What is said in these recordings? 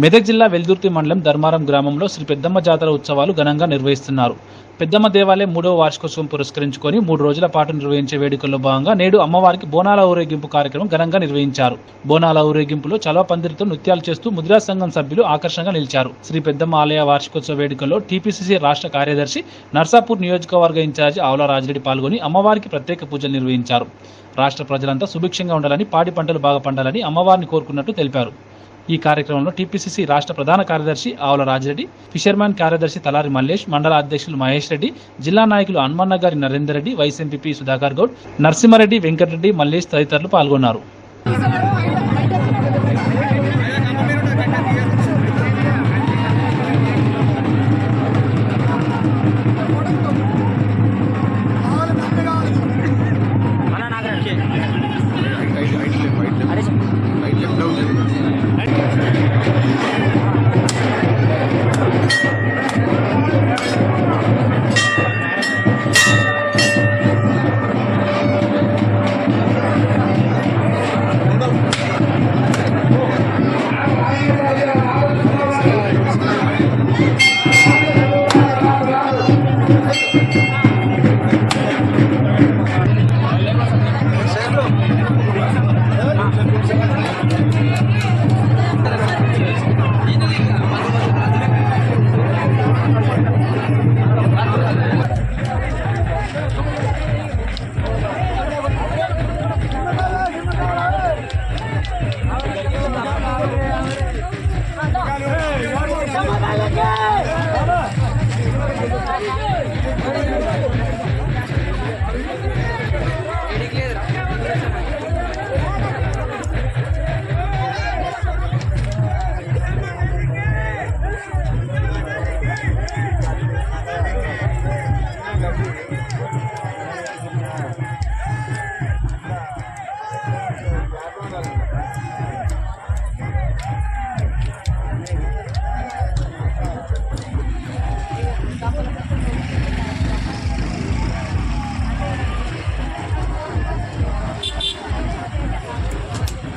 మెదక్ జిల్లా వెల్దుర్తి మండలం ధర్మారం గ్రామంలో శ్రీ పెద్దమ్మ జాతర ఉత్సవాలు ఘనంగా నిర్వహిస్తున్నారు. పెద్దమ్మ దేవాలయం 3వ వార్షికోత్సవం పురస్కరించుకొని 3 రోజుల పాటు నిర్వహించే వేడుకల్లో భాగంగా నేడు అమ్మవారికి బోనాల ఊరేగింపు కార్యక్రమం ఘనంగా నిర్వహించారు. బోనాల ఊరేగింపులో చలవ పందిరితో నృత్యాలు చేస్తూ ముద్రా సంఘం సభ్యులు ఆకర్షణగా నిలిచారు. శ్రీ పెద్దమ్మ ఆలయ వార్షికోత్సవ వేడుకల్లో టీపీసీసీ రాష్ట్ర కార్యదర్శి నర్సాపూర్ నియోజకవర్గ ఇన్ఛార్జి ఆవుల రాజిరెడ్డి పాల్గొని అమ్మవారికి ప్రత్యేక పూజలు నిర్వహించారు. రాష్ట్ర ప్రజలంతా సుభిక్షంగా ఉండాలని, పాడి పంటలు బాగా పండాలని అమ్మవారిని కోరుకున్నట్టు తెలిపారు. ఈ కార్యక్రమంలో టీపీసీసీ రాష్ట్ర ప్రధాన కార్యదర్శి ఆవుల రాజిరెడ్డి, ఫిషర్మ్యాన్ కార్యదర్శి తలారి మల్లేష్, మండల అధ్యక్షులు మహేష్ రెడ్డి, జిల్లా నాయకులు హనుమన్న గారి నరేందర్ రెడ్డి, వైస్ ఎంపీపీ సుధాకర్ గౌడ్, నరసింహారెడ్డి, వెంకటరెడ్డి, మల్లేష్ తదితరులు పాల్గొన్నారు.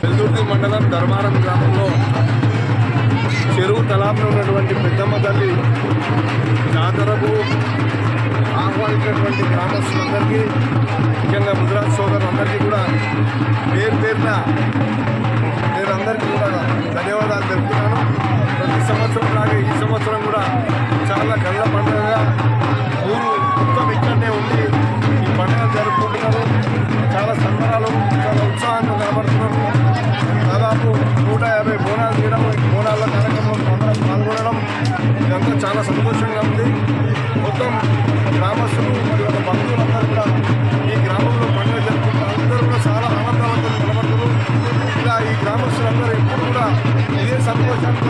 వెల్దుర్తి మండలం ధర్మారం గ్రామంలో చెరువు తలాంలో ఉన్నటువంటి పెద్దమ్మ తల్లి జాతరకు ఆహ్వానించినటువంటి గ్రామస్తులందరికీ, ముఖ్యంగా ముద్రాజ్ సోదరులందరికీ కూడా పేరున నేనందరికీ కూడా ధన్యవాదాలు తెలుపుతున్నాను. ప్రతి సంవత్సరం లాగే ఈ సంవత్సరం కూడా చాలా కళ్ళ పండుగగా ఊరు మొత్తం ఇక్కడనే ఉండి ఈ పండుగ జరుపుకుంటున్నారు. చాలా సంబరాలు, చాలా ఉత్సాహంగా కనబడుతున్నారు. దాదాపు 150 బోనాలు తీయడం, బోనాల కార్యక్రమంలో అందరం పాల్గొనడం ఇదంతా చాలా సంతోషంగా ఉంది. మొత్తం గ్రామస్తులు మరియు ఒక భక్తులందరూ కూడా ఈ గ్రామంలో పండుగ జరుపుకుంటారు. అందరూ కూడా చాలా ఆనందవంతంగా కనబడుతున్నారు. ఇలా ఈ గ్రామస్తులందరూ ఎప్పుడు కూడా ఇదే సంతోషంతో